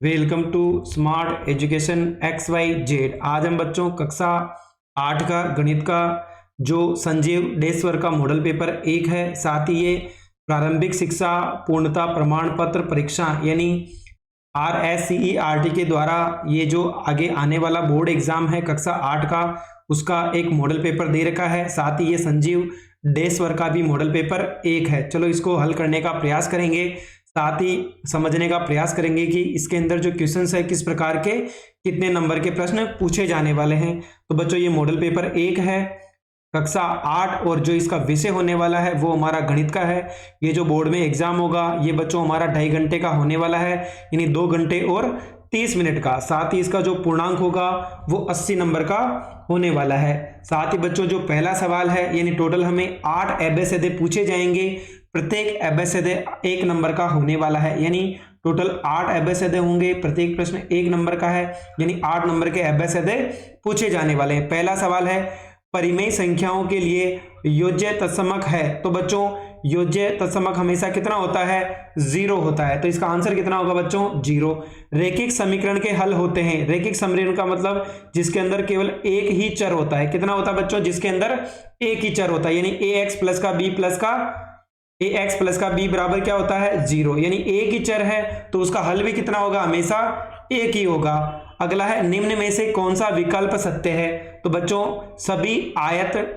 Welcome to smart education X Y Z. आज हम बच्चों कक्षा 8 का गणित का जो संजीव डेस्वर का मॉडल पेपर 1 है, साथ ही ये प्रारंभिक शिक्षा पूर्णता प्रमाण पत्र परीक्षा यानी RSCERT के द्वारा ये जो आगे आने वाला बोर्ड एग्जाम है कक्षा 8 का, उसका एक मॉडल पेपर दे रखा है। साथ ही ये संजीव डेस्वर का भी मॉडल पेपर 1 है। चलो इसको हल करने का प्रयास करेंगे, साथ ही समझने का प्रयास करेंगे कि इसके अंदर जो क्वेश्चंस है किस प्रकार के कितने नंबर के प्रश्न पूछे जाने वाले हैं। तो बच्चों ये मॉडल पेपर 1 है कक्षा 8 और जो इसका विषय होने वाला है वो हमारा गणित का है। ये जो बोर्ड में एग्जाम होगा ये बच्चों हमारा 2.5 घंटे का होने वाला है, यानी 2 घंटे और 30 मिनट का। साथ ही इसका जो पूर्णांक होगा वो 80 नंबर का होने वाला है। साथ ही बच्चों जो पहला सवाल है, यानी टोटल हमें 8 एबेसिडे पूछे जाएंगे, प्रत्येक एबेसिडे 1 नंबर का होने वाला है, यानी टोटल 8 एबेसिडे होंगे, प्रत्येक प्रश्न 1 नंबर का है, यानी 8 नंबर के एबेसिडे पूछे जाने वाले हैं। पहला सवाल है परिमेय संख्याओं के लिए योज्य तत्समक है। तो बच्चों योज्य तत्समक हमेशा कितना होता है? 0 होता है। तो इसका आंसर कितना होगा बच्चों? 0। रैखिक समीकरण के हल होते हैं। रैखिक समीकरण का मतलब जिसके अंदर केवल एक ही चर होता है। कितना होता है बच्चों? जिसके अंदर एक ही चर होता है, यानी ax प्लस का b बराबर क्या होता है? 0। यानी एक ही चर है तो उसका हल भी कितना होगा? हमेशा एक ही होगा। अगला है निम्न में से कौन सा विकल्प सत्य है। तो बच्चों सभी आयत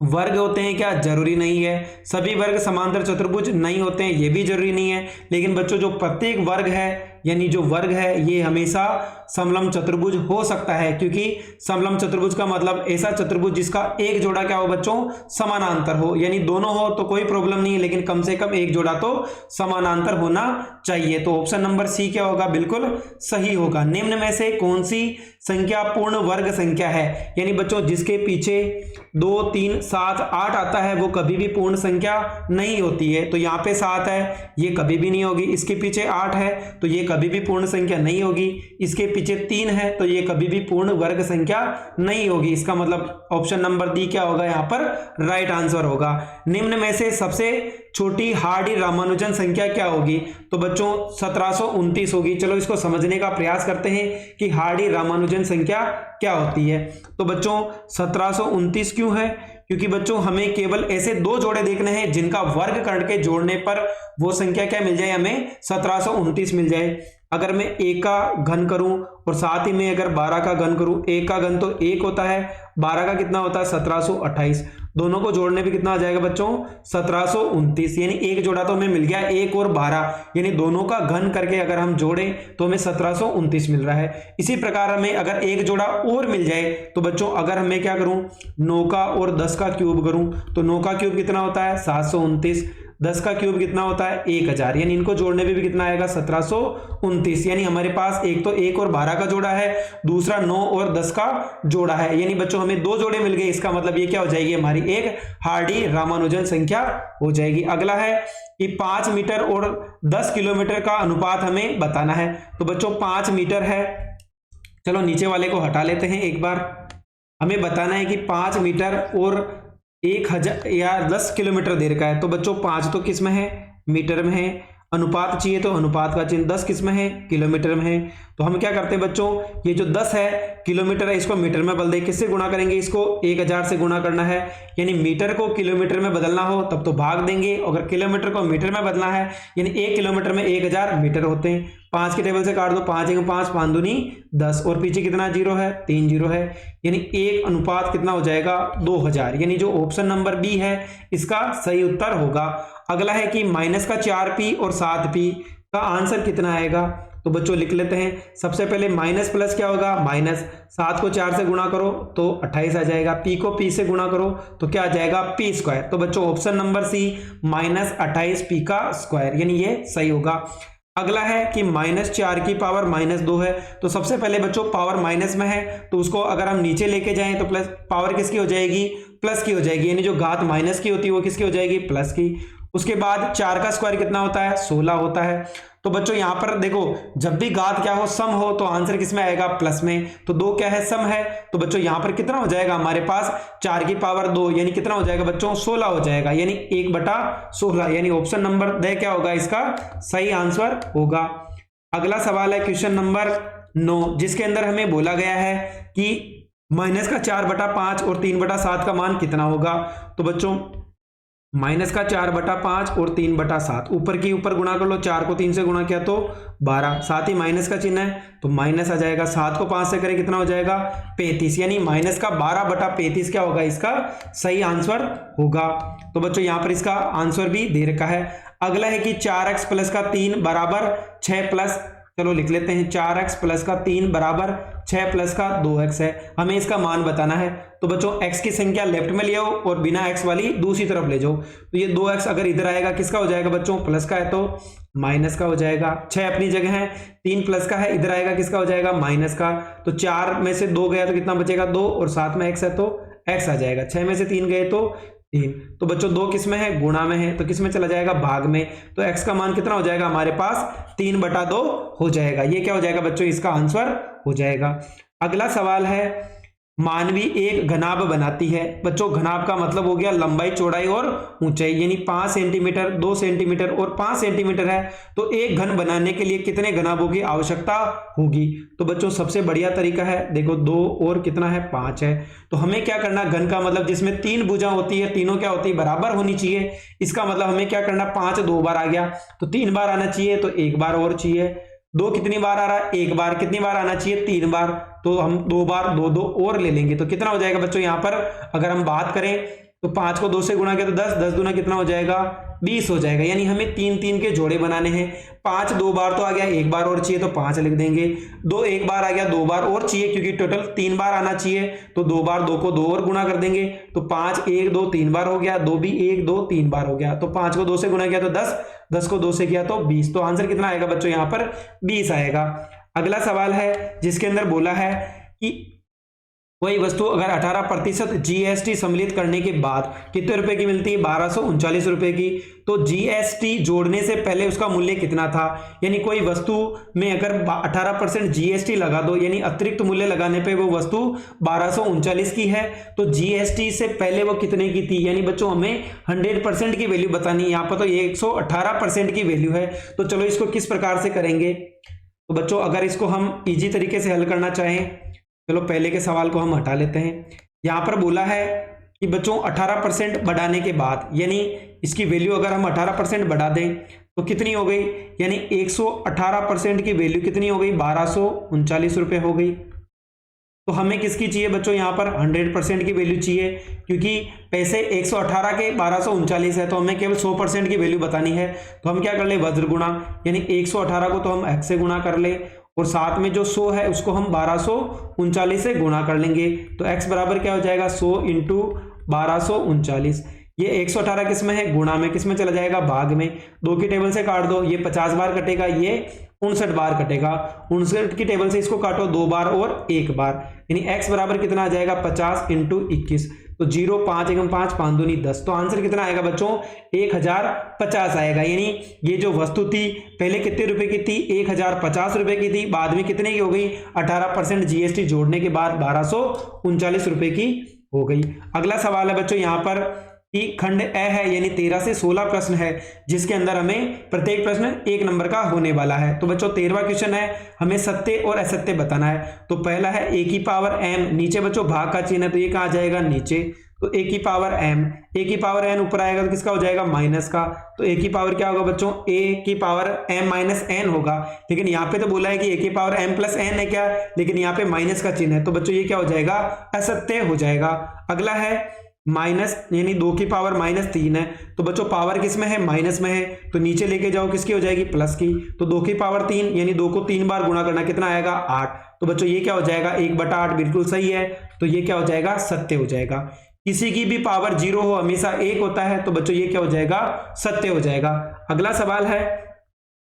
वर्ग होते हैं क्या? जरूरी नहीं है। सभी वर्ग समांतर चतुर्भुज नहीं होते हैं, ये भी जरूरी नहीं है। लेकिन बच्चों जो प्रत्येक वर्ग है, यानी जो वर्ग है ये हमेशा समलंब चतुर्भुज हो सकता है, क्योंकि समलंब चतुर्भुज का मतलब ऐसा चतुर्भुज जिसका एक जोड़ा क्या हो बच्चों? समानांतर हो। यानी दोनों हो तो कोई प्रॉब्लम नहीं है, लेकिन कम से कम एक जोड़ा तो समानांतर होना चाहिए। तो ऑप्शन नंबर सी क्या होगा? बिल्कुल सही होगा। निम्न में से कौन सी संख्या पूर्ण वर्ग संख्या है? यानी बच्चों जिसके पीछे 2, 3, 7, 8 आता है वो कभी भी पूर्ण संख्या नहीं होती है। तो यहाँ पे 7 है, ये कभी भी नहीं होगी। इसके पीछे 8 है तो ये कभी भी पूर्ण संख्या नहीं होगी। इसके पीछे 3 है तो ये कभी भी पूर्ण वर्ग संख्या नहीं होगी। इसका मतलब ऑप्शन नंबर डी क्या होगा? यहाँ पर राइट आंसर होगा। निम्न में से सबसे छोटी हार्डी रामानुजन संख्या क्या होगी? तो बच्चों 1729 होगी। चलो इसको समझने का प्रयास करते हैं कि हार्डी रामानुजन संख्या क्या होती है। तो बच्चों 1729 क्यों है? क्योंकि बच्चों हमें केवल ऐसे 2 जोड़े देखने हैं जिनका वर्ग करके जोड़ने पर वो संख्या क्या मिल जाए? हमें 1729 मिल जाए। अगर मैं 1 का घन करूं और साथ ही में अगर 12 का घन करूं, 1 का घन तो 1 होता है, 12 का कितना होता है? 1728। दोनों को जोड़ने पे कितना आ जाएगा बच्चों? 1729। यानी एक जोड़ा तो हमें मिल गया, 1 और 12, यानी दोनों का घन करके अगर हम जोड़े तो हमें 1729 मिल रहा है। इसी प्रकार हमें अगर एक जोड़ा और मिल जाए तो बच्चों अगर हमें क्या करूं, 9 का और 10 का क्यूब करूं तो 9 का क्यूब कितना होता है? 729। 10 का क्यूब कितना होता है? 1000। यानी इनको जोड़ने पे भी कितना आएगा? 1729। यानी हमारे पास एक तो 1 और 12 का जोड़ा है, दूसरा 9 और 10 का जोड़ा है। यानी बच्चों हमें 2 जोड़े मिल गए। इसका मतलब ये क्या हो जाएगी? हमारी एक हार्डी रामानुजन संख्या हो जाएगी। अगला है कि 5 मीटर और 10 किलोमीटर का अनुपात हमें बताना है। तो बच्चों 5 मीटर है, चलो नीचे वाले को हटा लेते हैं एक बार। हमें बताना है कि 5 मीटर और 1000 या 10 किलोमीटर देर का है। तो बच्चों 5 तो किस में है? मीटर में है। अनुपात चाहिए तो अनुपात का चिन्ह, 10 किस में है? किलोमीटर में है। तो हम क्या करते हैं बच्चों, ये जो 10 है किलोमीटर है इसको मीटर में बदल दे। किससे गुणा करेंगे? इसको 1000 से गुणा करना है। यानी मीटर को किलोमीटर में बदलना हो तब तो भाग देंगे, अगर किलोमीटर को मीटर में बदलना है यानी 1 किलोमीटर में 1000 मीटर होते हैं। 5 के टेबल से काट दो, 5 × 5 5 दूनी 10 और पीछे कितना जीरो है? 3 जीरो है। यानी एक अनुपात कितना हो जाएगा? 2000। यानी जो ऑप्शन नंबर बी है इसका सही उत्तर होगा। अगला है कि माइनस का 4p और 7p का आंसर कितना आएगा? तो बच्चों लिख लेते हैं। सबसे पहले माइनस प्लस क्या होगा? माइनस। 7 को 4 से गुणा करो तो 28 आ जाएगा। p को p से गुणा करो तो क्या आ जाएगा? p square. तो बच्चों ऑप्शन नंबर सी -28p का स्क्वायर, यानी ये सही होगा। अगला है कि -4 की पावर -2 है। तो सबसे पहले बच्चों पावर माइनस में है तो उसको अगर हम नीचे लेके जाएं तो प्लस पावर किसकी हो जाएगी? प्लस की हो जाएगी। यानी जो घात माइनस की होती है वो किसकी हो जाएगी? प्लस की। उसके बाद 4 का स्क्वायर कितना होता है? 16 होता है। तो बच्चों यहां पर देखो, जब भी घात क्या हो, सम हो, तो आंसर किसमें आएगा? प्लस में। तो 2 क्या है? सम है। तो बच्चों यहां पर कितना हो जाएगा हमारे पास? 4 की पावर 2 यानी कितना हो जाएगा बच्चों? 16 हो जाएगा। यानी 1/16। यानी ऑप्शन नंबर द क्या होगा? इसका सही आंसर होगा। अगला सवाल है क्वेश्चन नंबर 9, जिसके अंदर हमें बोला गया है कि माइनस का 4/5 और 3/7 का मान कितना होगा। तो बच्चों माइनस का 4/5 और 3/7 ऊपर की ऊपर गुणा कर लो, 4 को 3 से गुणा किया तो 12, साथ ही माइनस का चिन्ह है तो माइनस आ जाएगा, 7 को 5 से करें कितना हो जाएगा 35, यानी माइनस का 12/35 क्या होगा, इसका सही आंसर होगा। तो बच्चों यहां पर इसका आंसर भी दे रखा है। अगला है कि 4x प्लस का 3 बराबर 6 प्लस, चलो लिख लेते हैं 4x प्लस का 3 बराबर 6 प्लस का 2x है, हमें इसका मान बताना है। तो बच्चों x की संख्या लेफ्ट में ले आओ और बिना x वाली दूसरी तरफ ले जाओ। तो ये 2x अगर इधर आएगा किसका हो जाएगा बच्चों, प्लस का है तो माइनस का हो जाएगा। 6 अपनी जगह है, 3 प्लस का है, इधर आएगा किसका हो जाएगा माइनस का। तो 4 में से 2 गया तो कितना बचेगा 2, और साथ में x है तो x आ जाएगा। 6 में से 3 गए तो 3। तो बच्चों 2 किस में है, गुणा में है, तो किस में चला जाएगा भाग में। तो x का मान कितना हो जाएगा हमारे पास 3/2 हो जाएगा। ये क्या हो जाएगा बच्चों, इसका आंसर हो जाएगा। अगला सवाल है मानवी एक घनाभ बनाती है। बच्चों घनाभ का मतलब हो गया लंबाई चौड़ाई और ऊंचाई, यानी 5 सेंटीमीटर 2 सेंटीमीटर और 5 सेंटीमीटर है। तो एक घन बनाने के लिए कितने घनाभों की आवश्यकता होगी। तो बच्चों सबसे बढ़िया तरीका है, देखो 2 और कितना है 5 है। तो हमें क्या करना, घन का मतलब जिसमें 3 भुजा होती है, तीनों क्या होती है बराबर होनी चाहिए। इसका मतलब हमें क्या करना, 5 2 बार आ गया तो 3 बार आना चाहिए, तो 1 बार और चाहिए। 2 कितनी बार आ रहा है, 1 बार, कितनी बार आना चाहिए 3 बार, तो हम 2 बार 2 2 और ले लेंगे। तो कितना हो जाएगा बच्चों यहाँ पर अगर हम बात करें तो 5 को 2 से गुणा किया तो 10, 10 दूना कितना हो जाएगा 20 हो जाएगा। यानी हमें 3 3 के जोड़े बनाने हैं। 5 2 बार तो आ गया, 1 बार और चाहिए तो 5 लिख देंगे। 2 1 बार आ गया, 2 बार और चाहिए क्योंकि टोटल 3 बार आना चाहिए, तो 2 बार 2 को 2 और गुणा कर देंगे। तो 5 1 2 3 बार हो गया, 2 भी 1 2 3 बार हो गया। तो 5 को 2 से गुणा किया तो 10, 10 को 2 से किया तो 20। तो आंसर कितना आएगा बच्चों यहाँ पर 20 आएगा। अगला सवाल है जिसके अंदर बोला है कि कोई वस्तु अगर 18% जीएसटी सम्मिलित करने के बाद कितने रुपए की मिलती है, 1239 रुपए की। तो जीएसटी जोड़ने से पहले उसका मूल्य कितना था, यानी कोई वस्तु में अगर 18% जीएसटी लगा दो, यानी अतिरिक्त मूल्य लगाने पे वो वस्तु 1239 की है, तो जीएसटी से पहले वो कितने की थी। यानी बच्चों हमें 100% की वैल्यू बतानी है। यहाँ पर तो ये 118% की वैल्यू है। तो चलो इसको किस प्रकार से करेंगे। तो बच्चों अगर इसको हम इजी तरीके से हल करना चाहें, चलो पहले के सवाल को हम हटा लेते हैं। यहां पर बोला है कि बच्चों 18% बढ़ाने के बाद, यानी इसकी वैल्यू अगर हम 18% बढ़ा दें तो कितनी हो गई, यानी 118% की वैल्यू कितनी हो गई 1239 रुपए हो गई। तो हमें किसकी चाहिए बच्चों, यहां पर 100% की वैल्यू चाहिए, क्योंकि पैसे 118 के 1239 है, तो हमें केवल 100% की वैल्यू बतानी है। तो हम क्या कर ले, वज्र गुणा, यानी 118 को तो हम x से गुणा कर ले और साथ में जो 100 है उसको हम 1239 से गुणा कर लेंगे। तो x बराबर क्या हो जाएगा 100 इंटू 1239। ये 118 किस में है, गुणा में, किस में चला जाएगा भाग में। 2 की टेबल से काट दो, ये 50 बार कटेगा, ये 59 बार कटेगा। 59 की टेबल से इसको काटो 2 बार और 1 बार, यानी x बराबर कितना आ जाएगा 50 इंटू 21। तो 0 5 1 5 5 2 10। तो आंसर कितना आएगा बच्चों 1050 आएगा। यानी ये जो वस्तु थी पहले कितने रुपए की थी, 1050 रुपए की थी, बाद में कितने की हो गई 18% जीएसटी जोड़ने के बाद 1239 रुपए की हो गई। अगला सवाल है बच्चों यहाँ पर कि खंड ए है, यानी 13 से 16 प्रश्न है, जिसके अंदर हमें प्रत्येक प्रश्न 1 नंबर का होने वाला है। तो बच्चों 13वां क्वेश्चन है, हमें सत्य और असत्य बताना है। तो पहला है a की पावर m, नीचे बच्चों भाग का चिन्ह है तो ये कहाँ जाएगा नीचे। तो a की पावर m, a की पावर n ऊपर आएगा तो किसका हो जाएगा माइनस का। तो a की पावर क्या होगा बच्चों, a की पावर m माइनस n होगा। लेकिन यहाँ पे तो बोला है कि a की पावर m प्लस n है क्या, लेकिन यहाँ पे माइनस का चिन्ह है, तो बच्चों ये क्या हो जाएगा असत्य हो जाएगा। अगला है माइनस, यानी 2 की पावर -3 है, तो बच्चों पावर किस में है माइनस में है, तो नीचे लेके जाओ किसकी हो जाएगी प्लस की। तो 2 की पावर 3, यानी 2 को 3 बार गुणा करना, कितना आएगा 8। तो बच्चों ये क्या हो जाएगा 1/8, बिल्कुल सही है। तो ये क्या हो जाएगा सत्य हो जाएगा। किसी की भी पावर 0 हो हमेशा 1 होता है, तो बच्चों ये क्या हो जाएगा सत्य हो जाएगा। अगला सवाल है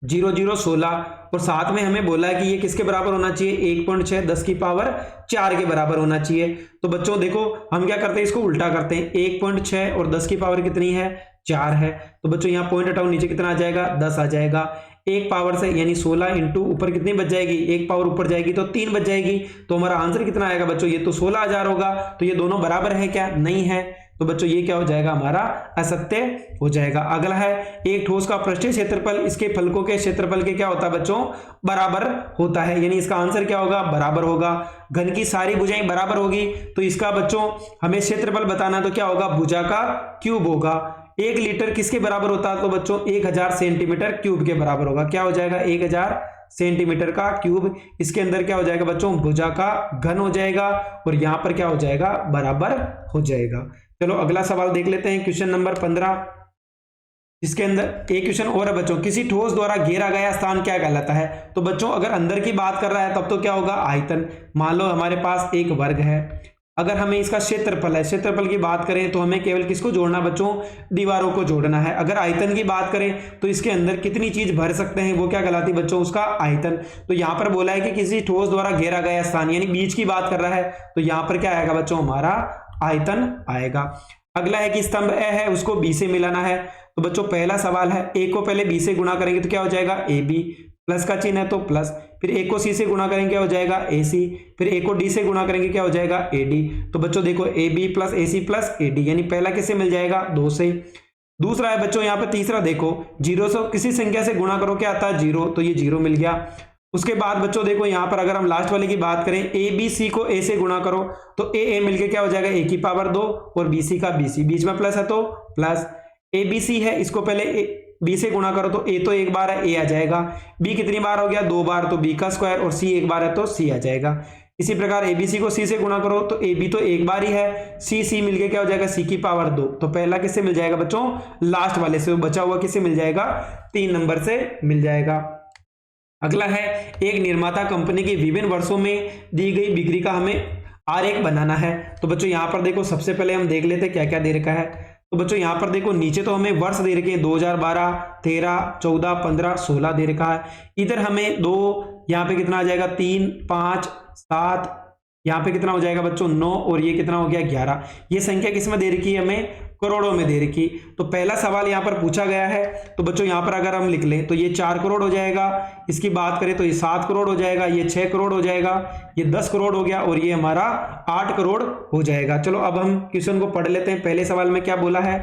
0 0 16 और साथ में हमें बोला है कि ये किसके बराबर होना चाहिए 1.6 10 की पावर 4 के बराबर होना चाहिए। तो बच्चों देखो हम क्या करते हैं, इसको उल्टा करते हैं। 1.6 और 10 की पावर कितनी है 4 है, तो बच्चों यहाँ पॉइंट हटाओ, नीचे कितना आ जाएगा 10 आ जाएगा। 1 पावर से यानी 16 इंटू ऊपर कितनी बच जाएगी, 1 पावर ऊपर जाएगी तो 3 बच जाएगी। तो हमारा आंसर कितना आएगा बच्चों, ये तो 16,000 होगा। तो ये दोनों बराबर है क्या, नहीं है। तो बच्चों ये क्या हो जाएगा, हमारा असत्य हो जाएगा। अगला है एक ठोस का पृष्ठीय क्षेत्रफल इसके फलकों के क्षेत्रफल के क्या होता है बच्चों, बराबर होता है, यानी इसका आंसर क्या होगा, बराबर होगा। घन की सारी भुजाएं बराबर होगी, तो इसका बच्चों हमें क्षेत्रफल बताना, तो क्या होगा, भुजा का क्यूब होगा। 1 लीटर किसके बराबर होता है, तो बच्चों 1000 सेंटीमीटर क्यूब के बराबर होगा। क्या हो जाएगा, 1000 सेंटीमीटर का क्यूब। इसके अंदर क्या हो जाएगा बच्चों, भुजा का घन हो जाएगा, और यहां पर क्या हो जाएगा, बराबर हो जाएगा। चलो अगला सवाल देख लेते हैं, क्वेश्चन नंबर 15। इसके अंदर एक क्वेश्चन और है बच्चों, किसी ठोस द्वारा घेरा गया स्थान क्या कहलाता है। तो बच्चों अगर अंदर की बात कर रहा है तब तो क्या होगा, आयतन। मान लो हमारे पास एक वर्ग है, अगर हमें इसका क्षेत्रफल है, क्षेत्रफल की बात करें तो हमें केवल किसको जोड़ना बच्चों, दीवारों को जोड़ना है। अगर आयतन की बात करें तो इसके अंदर कितनी चीज भर सकते हैं, वो क्या कहलाती है बच्चों, उसका आयतन। तो यहां पर बोला है कि किसी ठोस द्वारा घेरा गया स्थान, यानी बीच की बात कर रहा है, तो यहां पर क्या आएगा बच्चों, हमारा आयतन आएगा। अगला है कि स्तंभ ए है उसको बी से मिलाना है। तो बच्चों पहला सवाल है, ए को पहले बी से गुणा करेंगे तो क्या हो जाएगा, ए बी, प्लस का चिन्ह है तो प्लस, फिर ए को सी से गुणा करेंगे क्या हो जाएगा, ए सी, फिर ए को डी से गुणा करेंगे क्या हो जाएगा, ए डी। तो बच्चों देखो A B plus A C plus A D, यानी पहला किससे मिल जाएगा, 2 से। दूसरा है बच्चों यहाँ पे तीसरा देखो, 0 से किसी संख्या से गुणा करो क्या आता है, 0, तो ये 0 मिल गया। उसके बाद बच्चों देखो यहाँ पर अगर हम लास्ट वाले की बात करें, ए बी सी को ए से गुणा करो तो ए मिलके क्या हो जाएगा, ए की पावर 2, और बी सी का बी सी, बीच में प्लस है तो प्लस। ए बी सी है, इसको पहले बी से गुणा करो तो ए तो एक बार है, ए आ जाएगा। बी कितनी बार हो गया, 2 बार, तो बी का स्क्वायर, और सी एक बार है तो सी आ जाएगा। इसी प्रकार एबीसी को सी से गुणा करो तो ए बी तो एक बार ही है, सी सी मिलके क्या हो जाएगा, सी की पावर 2। तो पहला किससे मिल जाएगा बच्चों, लास्ट वाले से, बचा हुआ किससे मिल जाएगा, 3 नंबर से मिल जाएगा। अगला है एक निर्माता कंपनी की विभिन्न वर्षों में दी गई बिक्री का हमें आरेख बनाना है। तो बच्चों यहाँ पर देखो सबसे पहले हम देख लेते हैं क्या क्या दे रखा है। तो बच्चों यहाँ पर देखो नीचे तो हमें वर्ष दे रखे हैं 2012, 13, 14, 15, 16 दे रखा है। इधर हमें 2, यहाँ पे कितना आ जाएगा 3, 5, 7, यहाँ पे कितना हो जाएगा बच्चों 9, और ये कितना हो गया 11। ये संख्या किसमें दे रखी है, हमें करोड़ों में दे रखी। तो पहला सवाल यहाँ पर पूछा गया है, तो बच्चों यहाँ पर अगर हम लिख लें तो ये 4 करोड़ हो जाएगा, इसकी बात करें तो ये 7 करोड़ हो जाएगा, ये 6 करोड़ हो जाएगा, ये 10 करोड़ हो गया, और ये हमारा 8 करोड़ हो जाएगा। चलो अब हम क्वेश्चन को पढ़ लेते हैं। पहले सवाल में क्या बोला है,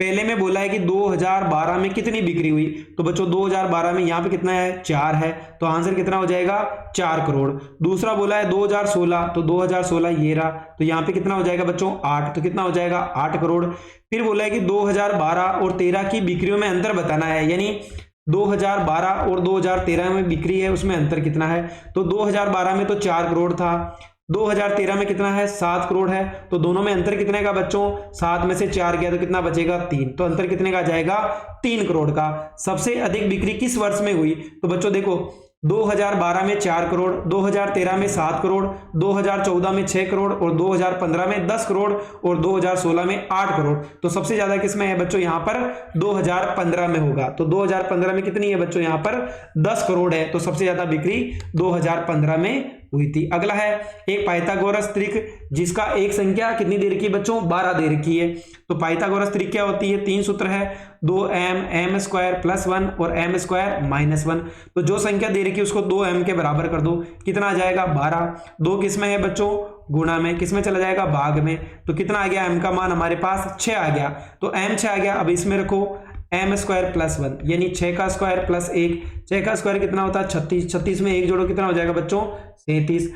पहले में बोला है कि 2012 में कितनी बिक्री हुई। तो बच्चों 2012 में यहाँ पे कितना है, 4 है, तो आंसर कितना हो जाएगा 4 करोड़। दूसरा बोला है 2016, तो 2016 ये रहा, तो यहाँ पे कितना हो जाएगा बच्चों 8, तो कितना हो जाएगा 8 करोड़। फिर बोला है कि 2012 और 13 की बिक्रियों में अंतर बताना है, यानी 2012 और 2013 में बिक्री है उसमें अंतर कितना है। तो 2012 में तो 4 करोड़ था, 2013 में कितना है 7 करोड़ है, तो दोनों में अंतर कितने का बच्चों, 7 में से 4 गया तो कितना बचेगा 3, तो अंतर कितने का जाएगा 3 करोड़ का। सबसे अधिक बिक्री किस वर्ष में हुई। तो बच्चों देखो 2012 में 4 करोड़, 2013 में 7 करोड़, 2014 में 6 करोड़, और 2015 में 10 करोड़, और 2016 में 8 करोड़। तो सबसे ज्यादा किसमें है बच्चों, यहाँ पर 2015 में होगा। तो 2015 में कितनी है बच्चों, यहाँ पर 10 करोड़ है, तो सबसे ज्यादा बिक्री 2015 में हुई थी। अगला है एक पाइथागोरस त्रिक जिसका एक संख्या कितनी दे रखी है बच्चों, 12 दे रखी है। तो पाइथागोरस त्रिक क्या होती है, 3 सूत्र है, 2m m स्क्वायर प्लस 1 और m स्क्वायर माइनस 1। तो जो संख्या दे रखी है उसको 2m के बराबर कर दो, कितना आ जाएगा 12। 2 किसमें है बच्चों, गुणा में, किसमें चला जाएगा भाग में, तो कितना आ गया m का मान हमारे पास 6 आ गया, तो m 6 आ गया। अब इसमें रखो m स्क्वायर प्लस 1, यानी 6 का स्क्वायर प्लस 1, 6 का स्क्वायर कितना होता है 36, 36 में 1 जोड़ो कितना हो जाएगा बच्चों 37।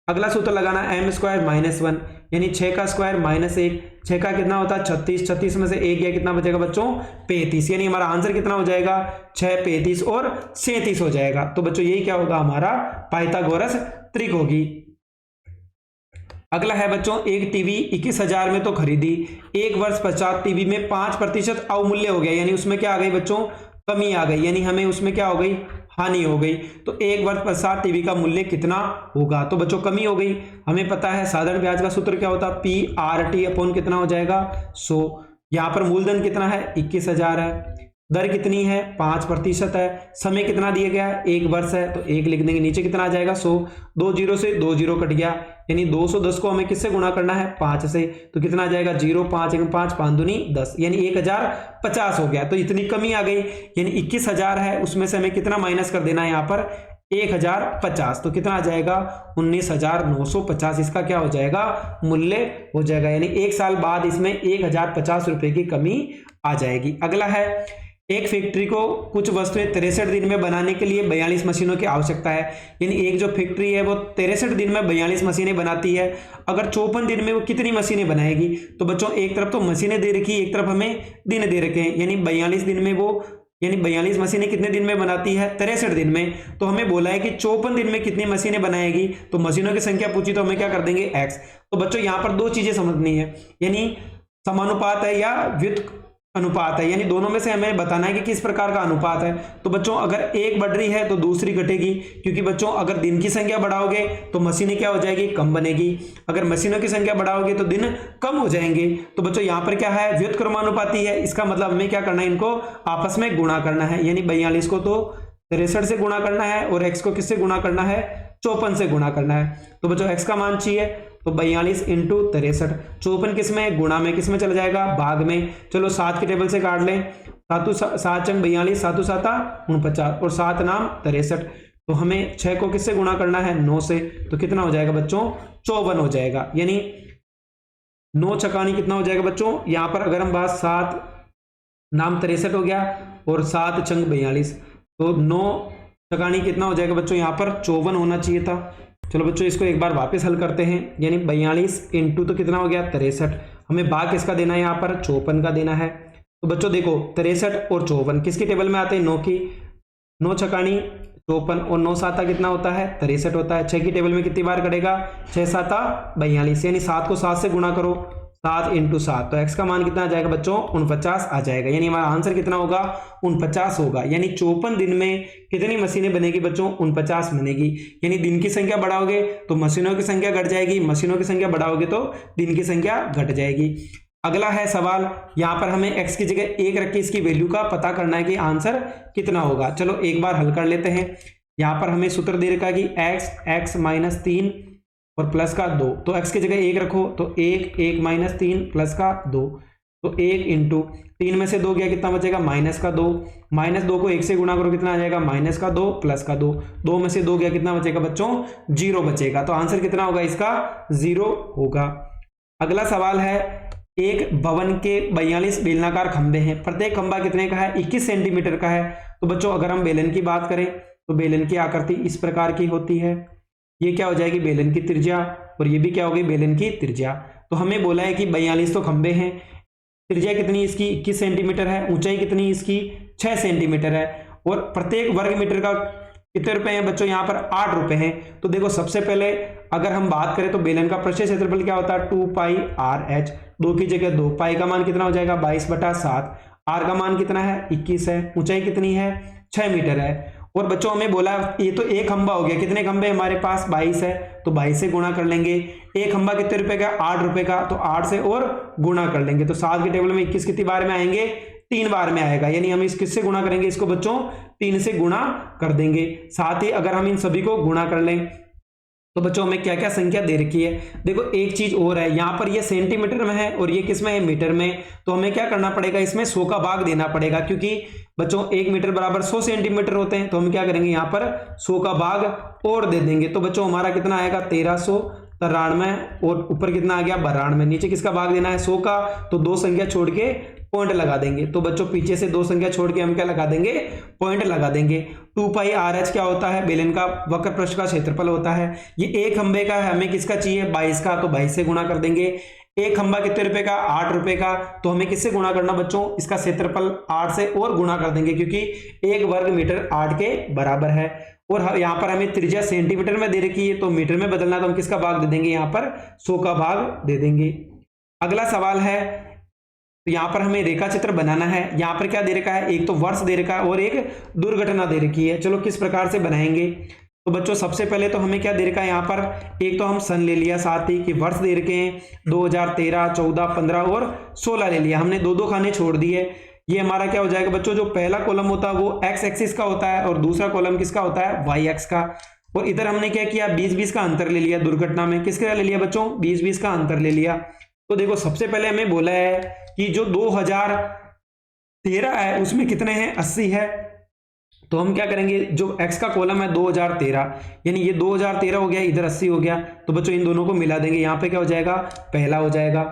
अगला सूत्र लगाना m स्क्वायर माइनस 1, यानी 6 का स्क्वायर माइनस 1, 6 का कितना होता है 36, 36 में से 1 गया कितना बचेगा बच्चों 35, यानी हमारा आंसर कितना हो जाएगा 6, 35 और 37 हो जाएगा। तो बच्चों यही क्या होगा, हमारा पाइथागोरस त्रिक होगी। अगला है बच्चों एक टीवी 21,000 में तो खरीदी, 1 वर्ष पश्चात टीवी में 5% अवमूल्य हो गया, यानी उसमें क्या आ गई बच्चों, कमी आ गई, यानी हमें उसमें क्या हो गई, हानि हो गई। तो 1 वर्ष पश्चात टीवी का मूल्य कितना होगा, तो बच्चों कमी हो गई। हमें पता है साधारण ब्याज का सूत्र क्या होता है, PRT अपॉन कितना हो जाएगा 100। यहाँ पर मूलधन कितना है 21,000 है, दर कितनी है 5% है, समय कितना दिया गया है 1 वर्ष है, तो 1 लिख देंगे, नीचे कितना आ जाएगा 100, 2 जीरो से 2 जीरो कट गया, यानी 210 को हमें किससे गुणा करना है 5 से, तो कितना आ जाएगा 0, 5 1 5, 5 दूनी 10, यानी 1050 हो गया। तो इतनी कमी आ गई, यानी 21,000 है उसमें से हमें कितना माइनस कर देना है, यहाँ पर 1050, तो कितना आ जाएगा 19,950 इसका क्या हो जाएगा मूल्य हो जाएगा, यानी एक साल बाद इसमें 1050 रुपए की कमी आ जाएगी। अगला है, एक फैक्ट्री को कुछ वस्तुएं 63 दिन में बनाने के लिए 42 मशीनों की आवश्यकता है, यानी एक जो फैक्ट्री है वो 63 दिन में 42 मशीनें बनाती है। अगर 54 दिन में वो कितनी मशीनें बनाएगी? तो बच्चों एक तरफ तो मशीनें दे रखी है, एक तरफ हमें दिन दे रखे हैं, यानी 42 दिन में वो, यानी 42 मशीनें कितने दिन में बनाती है 63 दिन में। तो हमें बोला है कि 54 दिन में कितनी मशीनें बनाएगी, तो मशीनों की संख्या पूछी तो हमें क्या कर देंगे x। तो बच्चों यहां पर दो चीजें समझनी है, यानी समानुपात है या व्युत्क्रम अनुपात है, यानी दोनों में से हमें बताना है कि किस प्रकार का अनुपात है। तो बच्चों अगर एक बढ़ रही है तो दूसरी घटेगी, क्योंकि बच्चों अगर दिन की संख्या बढ़ाओगे तो मशीनें क्या हो जाएगी कम बनेगी, अगर मशीनों की संख्या बढ़ाओगे तो दिन कम हो जाएंगे। तो बच्चों यहाँ पर क्या है व्युत्क्रमानुपाती है, इसका मतलब हमें क्या करना है इनको आपस में गुणा करना है, यानी 42 को तो 63 से गुणा करना है और x को किससे गुणा करना है 54 से गुणा करना है। तो बच्चों x का मान चाहिए, तो 42 इंटू 63, 54 किस में गुणा में, किस में चला जाएगा भाग में। चलो 7 की टेबल से काट लें, 7 चंग 42, 7 7 49 और 7 नाम 63। तो हमें 6 को किससे गुणा करना है 9 से, तो कितना हो जाएगा बच्चों 54 हो जाएगा, यानी 9 छकानी कितना हो जाएगा बच्चों, यहाँ पर अगर हम बात 7 नाम 63 हो गया और 7 चंग 42, तो 9 छकानी कितना हो जाएगा बच्चों, यहाँ पर 54 होना चाहिए था। चलो बच्चों इसको एक बार वापस हल करते हैं, यानी 42 इंटू तो कितना हो गया 63, हमें भाग किसका देना है यहाँ पर 54 का देना है। तो बच्चों देखो 63 और 54 किसकी टेबल में आते हैं 9 की, 9 छकानी 54 और 9 साता कितना होता है 63 होता है। 6 की टेबल में कितनी बार करेगा 6 साता 42, यानी 7 को 7 से गुणा करो, 7 इंटू 7, तो x का मान कितना आ जाएगा बच्चों 49 आ जाएगा, यानी हमारा आंसर कितना होगा 49 होगा। यानी 54 दिन में कितनी मशीनें बनेगी बच्चों 49 बनेगी, यानी दिन की संख्या बढ़ाओगे तो मशीनों की संख्या घट जाएगी, मशीनों की संख्या बढ़ाओगे तो दिन की संख्या घट जाएगी। अगला है सवाल, यहाँ पर हमें x की जगह 1 रख के इसकी वैल्यू का पता करना है कि आंसर कितना होगा। चलो एक बार हल कर लेते हैं। यहाँ पर हमें सूत्र दे रखा है कि x माइनस 3 और प्लस का 2, तो x की जगह 1 रखो, तो 1 माइनस 3 प्लस का 2, तो 1 इंटू 3 में से 2 गया कितना बचेगा माइनस का 2, माइनस 2 को 1 से गुणा करो कितना आ जाएगा माइनस का 2 प्लस का 2, 2 में से 2 गया कितना बचेगा बच्चों 0 बचेगा, तो आंसर कितना होगा इसका 0 होगा। अगला सवाल है, एक भवन के 42 बेलनाकार खंभे हैं, प्रत्येक खंभा कितने का है 21 सेंटीमीटर का है। तो बच्चों अगर हम बेलन की बात करें तो बेलन की आकृति इस प्रकार की होती है, ये क्या हो जाएगी बेलन की त्रिज्या और ये भी क्या होगी बेलन की त्रिज्या। तो हमें बोला है कि 42 तो खंभे हैं, त्रिज्या कितनी इसकी 21 सेंटीमीटर है, ऊंचाई कितनी इसकी 6 सेंटीमीटर है और प्रत्येक वर्ग मीटर का कितने रुपए हैं बच्चों यहाँ पर 8 रुपए हैं। तो देखो सबसे पहले अगर हम बात करें तो बेलन का पृष्ठीय क्षेत्रफल क्या होता है 2 पाई आर एच, 2 की जगह 2, पाई का मान कितना हो जाएगा 22/7, आर का मान कितना है 21 है, ऊंचाई कितनी है 6 मीटर है। और बच्चों हमें बोला ये तो एक खंबा हो गया, कितने खंबे हमारे पास 22 है, तो 22 से गुणा कर लेंगे। एक खंबा कितने रुपए का 8 रुपए का, तो 8 से और गुणा कर लेंगे, तो 7 की टेबल में 21 कितनी बार में आएंगे 3 बार में आएगा, यानी हम इस किससे गुणा करेंगे इसको बच्चों 3 से गुणा कर देंगे। साथ ही अगर हम इन सभी को गुणा कर लें तो बच्चों हमें क्या क्या संख्या दे रखी है, देखो एक चीज और है, यहाँ पर ये सेंटीमीटर में है और ये किस में है मीटर में, तो हमें क्या करना पड़ेगा इसमें 100 का भाग देना पड़ेगा, क्योंकि बच्चों 1 मीटर बराबर 100 सेंटीमीटर होते हैं, तो हम क्या करेंगे यहाँ पर 100 का भाग और दे देंगे। तो बच्चों हमारा कितना आएगा 1393 और ऊपर कितना आ गया 92, नीचे किसका भाग देना है 100 का, तो 2 संख्या छोड़ के पॉइंट लगा देंगे। तो बच्चों पीछे से 2 संख्या छोड़ के हम क्या लगा देंगे पॉइंट लगा देंगे। 2 पाई आर एच क्या होता है बेलन का वक्र पृष्ठ का क्षेत्रफल होता है, ये एक खंबे का है, हमें किसका चाहिए 22 का, तो 22 से गुणा कर देंगे। एक खंबा कितने रुपए का 8 रुपए का, तो हमें किससे गुणा करना बच्चों इसका क्षेत्रफल 8 से और गुणा कर देंगे, क्योंकि 1 वर्ग मीटर 8 के बराबर है। और यहाँ पर हमें त्रिज्या सेंटीमीटर में दे रखी है, तो मीटर में बदलना है तो हम किसका भाग दे देंगे यहाँ पर 100 का भाग दे देंगे। अगला सवाल है, तो यहाँ पर हमें रेखा चित्र बनाना है। यहाँ पर क्या दे रखा है, एक तो वर्ष दे रखा है और एक दुर्घटना दे रखी है। चलो किस प्रकार से बनाएंगे, तो बच्चों सबसे पहले तो हमें क्या दे रखा है यहाँ पर, एक तो हम सन ले लिया, साथ ही कि वर्ष दे रखे हैं 2013, 14, 15 और 16 ले लिया, हमने 2-2 खाने छोड़ दिए। ये हमारा क्या हो जाएगा बच्चों, जो पहला कॉलम होता है वो एक्स एक्सिस का होता है और दूसरा कॉलम किसका होता है वाई एक्स का। और इधर हमने क्या किया 20-20 का अंतर ले लिया, दुर्घटना में किसका ले लिया बच्चों 20-20 का अंतर ले लिया। तो देखो सबसे पहले हमें बोला है कि जो 2013 है उसमें कितने हैं 80 है, तो हम क्या करेंगे, जो x का कॉलम है 2013, यानी ये 2013 हो गया, इधर 80 हो गया, तो बच्चों इन दोनों को मिला देंगे, यहाँ पे क्या हो जाएगा, पहला हो जाएगा।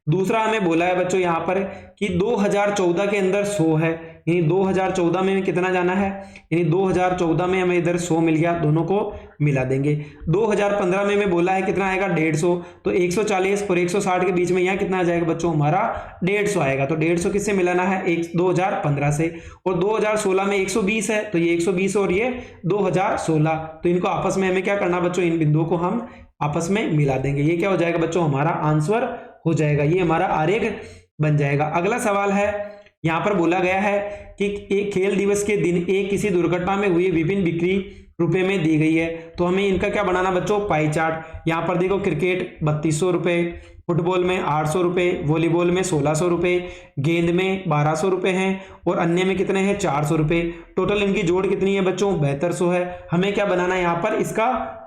दूसरा हमें बोला है बच्चों यहाँ पर कि 2014 के अंदर 100 है, यानी 2014 में कितना जाना है, यानी 2014 में हमें इधर 100 मिल गया, दोनों को मिला देंगे। 2015 में हमें बोला है कितना आएगा, 150, तो 140 और 160 के बीच में यहाँ कितना आ जाएगा बच्चों, हमारा 150 आएगा। तो 150 किससे मिलाना है, 2015 से। और 2016 में 120 है, तो ये 120 और ये 2016, तो इनको आपस में हमें क्या करना बच्चों, इन बिंदुओं को हम आपस में मिला देंगे। ये क्या हो जाएगा बच्चों, हमारा आंसर हो जाएगा, ये हमारा आरेख बन जाएगा। अगला सवाल है, यहां पर बोला गया है कि एक खेल दिवस के दिन एक किसी दुर्घटना में हुई विभिन्न बिक्री रुपए में दी गई है, तो हमें इनका क्या बनाना बच्चों, पाई चार्ट। यहां पर देखो क्रिकेट 3200 रुपए, फुटबॉल में 800 रुपए, वॉलीबॉल में 1600 रुपए, गेंद में 1200 रुपए हैं, और अन्य में कितने हैं, 400 रुपए। टोटल इनकी जोड़ कितनी है बच्चों, 7200 है। हमें क्या बनाना है यहाँ पर, इसका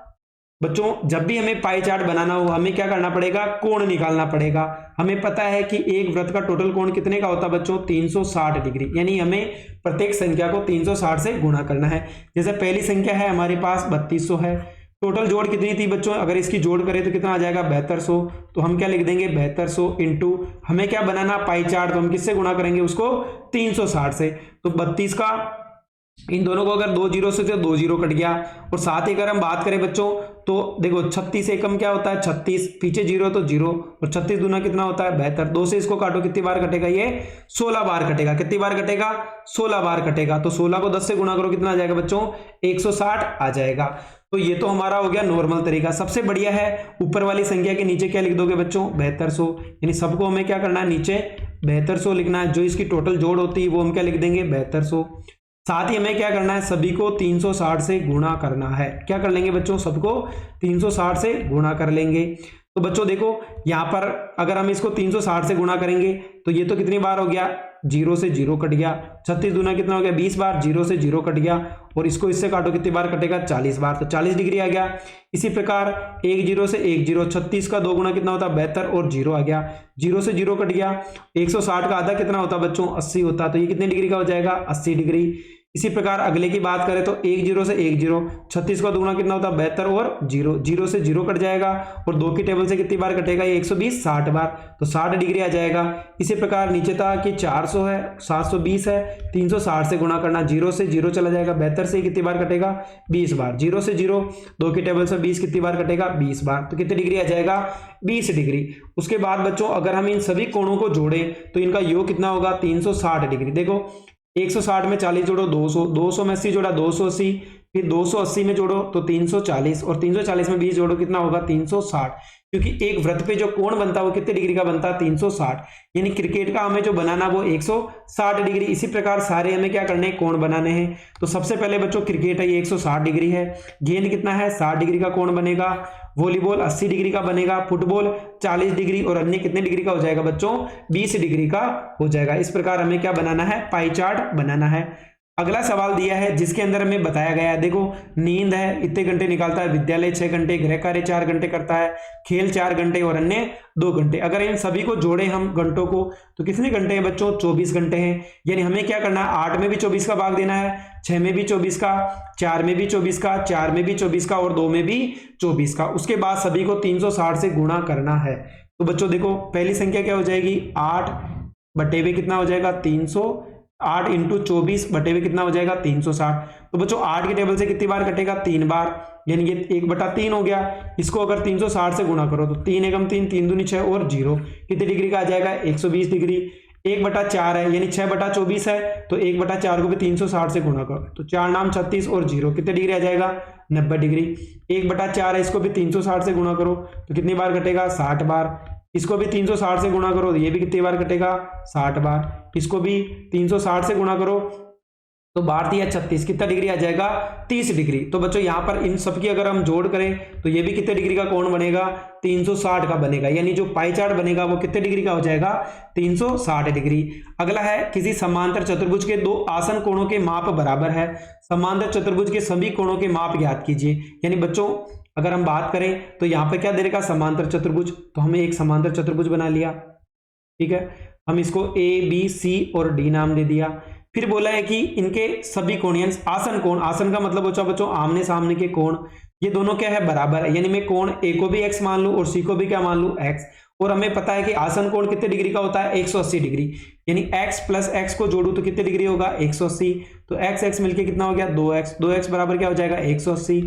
बच्चों जब भी हमें पाई चार्ट बनाना हो हमें क्या करना पड़ेगा, कोण निकालना पड़ेगा। हमें पता है कि एक वृत्त का टोटल कोण कितने का होता है बच्चों, 360 डिग्री, यानी हमें प्रत्येक संख्या को 360 से गुणा करना है। जैसे पहली संख्या है हमारे पास 3200 है, टोटल जोड़ कितनी थी बच्चों, अगर इसकी जोड़ करें तो कितना आ जाएगा, 7200, तो हम क्या लिख देंगे 7200 इंटू, हमें क्या बनाना पाई चार्ट, तो हम किससे गुणा करेंगे उसको, 360 से। तो 32 का इन दोनों को अगर 2 जीरो से, तो 2 जीरो कट गया। और साथ ही अगर हम बात करें बच्चों तो देखो 36 एकम क्या होता है, 36, पीछे जीरो तो जीरो, और 36 दूना कितना होता है, 72। 2 से इसको काटो, कितनी बार कटेगा, ये 16 बार कटेगा। कितनी बार कटेगा, 16 बार कटेगा। तो 16 को 10 से गुणा करो, कितना आ जाएगा बच्चों, 160 आ जाएगा। तो ये तो हमारा हो गया नॉर्मल तरीका। सबसे बढ़िया है ऊपर वाली संख्या के नीचे क्या लिख दोगे बच्चों, 7200, यानी सबको हमें क्या करना है, नीचे 7200 लिखना है। जो इसकी टोटल जोड़ होती है वो हम क्या लिख देंगे, 7200। साथ ही हमें क्या करना है, सभी को 360 से गुणा करना है। क्या कर लेंगे बच्चों, सबको 360 से गुणा कर लेंगे। तो बच्चों देखो यहाँ पर अगर हम इसको 360 से गुणा करेंगे तो ये तो कितनी बार हो गया, जीरो से जीरो कट गया। 36 दूना कितना हो गया, 20 बार, जीरो से जीरो कट गया। और इसको इससे काटो, कितनी बार कटेगा, 40 बार, तो 40 डिग्री आ गया। इसी प्रकार 1 जीरो से 1 जीरो, 36 का 2 गुना कितना होता है, 72, और जीरो आ गया, जीरो से जीरो कट गया। 160 का आधा कितना होता है बच्चों, 80 होता, तो ये कितने डिग्री का हो जाएगा, 80 डिग्री। इसी प्रकार अगले की बात करें तो 1 जीरो से 1 जीरो, 36 का दुगुना कितना होता है, 72, और जीरो, जीरो से जीरो कट जाएगा। और 2 की टेबल से कितनी बार कटेगा, ये 120, 60 बार, तो 60 डिग्री आ जाएगा। इसी प्रकार नीचे था कि 400 है, 720 है, 360 से गुणा करना, जीरो से जीरो चला जाएगा, 72 से कितनी बार कटेगा, 20 बार, जीरो से जीरो, 2 की टेबल से 20 कितनी बार कटेगा, 20 बार, तो कितनी डिग्री आ जाएगा, 20 डिग्री। उसके बाद बच्चों अगर हम इन सभी कोणों को जोड़े तो इनका योग कितना होगा, 360 डिग्री। देखो 160 में 40 जोड़ो 200, 200 में 80 जोड़ा 280, फिर 280 में जोड़ो तो 340, और 340 में 20 जोड़ो कितना होगा, 360। क्योंकि एक वृत्त पे जो कोण बनता है वो कितने डिग्री का बनता है, 360। यानी क्रिकेट का हमें जो बनाना वो 160 डिग्री। इसी प्रकार सारे हमें क्या करने हैं, कोण बनाने हैं। तो सबसे पहले बच्चों क्रिकेट है, ये 160 डिग्री है। गेंद कितना है, 60 डिग्री का कोण बनेगा। वॉलीबॉल 80 डिग्री का बनेगा। फुटबॉल 40 डिग्री, और अन्य कितने डिग्री का हो जाएगा बच्चों, 20 डिग्री का हो जाएगा। इस प्रकार हमें क्या बनाना है, पाई चार्ट बनाना है। अगला सवाल दिया है जिसके अंदर हमें बताया गया है, देखो नींद है इतने घंटे निकालता है, विद्यालय 6 घंटे, गृह कार्य 4 घंटे करता है, खेल 4 घंटे और अन्य 2 घंटे। अगर इन सभी को जोड़े हम घंटों को तो कितने घंटे हैं बच्चों, 24 घंटे हैं। यानी हमें क्या करना है, 8 में भी 24 का भाग देना है, 6 में भी 24 का, 4 में भी 24 का, 4 में भी 24 का, और 2 में भी 24 का। उसके बाद सभी को 360 से गुणा करना है। तो बच्चों देखो पहली संख्या क्या हो जाएगी, 8 बटे में कितना हो जाएगा, 300, 8 इंटू 24 बटे में कितना हो जाएगा, 360। तो बच्चों 8 की टेबल से कितनी बार कटेगा, 3 बार, यानी ये 1/3 हो गया। इसको अगर 360 से गुणा करो तो 3 एकम 3, 3 दूनी 6, और जीरो, कितनी डिग्री का आ जाएगा, 120 डिग्री। 1/4 है, यानी 6/24 है, तो 1/4 को भी 360 से गुणा करो तो 4 नाम 36, और जीरो, कितने डिग्री आ जाएगा, 90 डिग्री। 1/4 है, इसको भी 360 से गुणा करो तो कितनी बार कटेगा, 60 बार। इसको भी 360 से गुणा करो तो ये भी कितनी बार कटेगा, 60 बार। इसको भी 360 से गुणा करो तो 12 × 36, कितना डिग्री आ जाएगा, 30 डिग्री। तो बच्चों यहाँ पर इन सब की अगर हम जोड़ करें तो ये भी कितने डिग्री का कोण बनेगा, 360 का बनेगा। यानी जो पाई चार्ट बनेगा वो कितने डिग्री का हो जाएगा, 360 डिग्री। अगला है, किसी समांतर चतुर्भुज के 2 आसन कोणों के माप बराबर है। समांतर चतुर्भुज के सभी कोणों के माप ज्ञात कीजिए। यानी बच्चों अगर हम बात करें तो यहाँ पे क्या दे रखा, समांतर चतुर्भुज, तो हमें एक समांतर चतुर्भुज बना लिया, ठीक है। हम इसको A B C और D नाम दे दिया। फिर बोला है कि इनके सभी कोण यानी आसन कोण, आसन का मतलब होता है बच्चों आमने सामने के कोण, ये दोनों क्या है बराबर है, यानी मैं कोण ए को भी x मान लूं और सी को भी क्या मान लूं x। और हमें पता है कि आसन कोण कितने डिग्री का होता है 180 डिग्री, यानी x प्लस x को जोड़ू तो कितने डिग्री होगा 180, तो x x मिलके कितना हो गया 2x, 2x बराबर क्या हो जाएगा 180,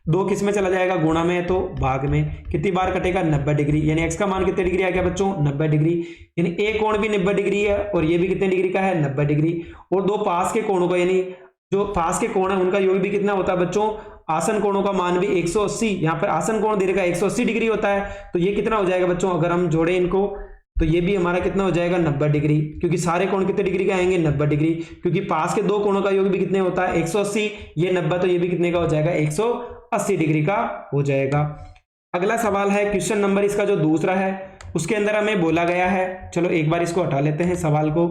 2 किस में चला जाएगा गुणा में, तो भाग में, कितनी बार कटेगा 90 डिग्री, यानी x का मान कितने डिग्री आ गया बच्चों 90 डिग्री, यानी ए कोण भी 90 डिग्री है और ये भी कितने डिग्री का है 90 डिग्री। और दो पास के कोणों का यानी जो पास के कोण है उनका योग भी कितना होता है बच्चों, आसन कोणों का मान भी 180, यहाँ पर आसन कोण दे रखा है 180 डिग्री होता है, तो ये कितना हो जाएगा बच्चों अगर हम जोड़े इनको तो ये भी हमारा कितना हो जाएगा 90 डिग्री, क्योंकि सारे कोण कितने डिग्री के आएंगे 90 डिग्री, क्योंकि पास के दो कोणों का योग भी कितने होता है 180, ये 90 तो ये भी कितने का हो जाएगा 180 डिग्री का हो जाएगा। अगला सवाल है क्वेश्चन नंबर इसका जो दूसरा है उसके अंदर हमें बोला गया है, चलो एक बार इसको हटा लेते हैं सवाल को।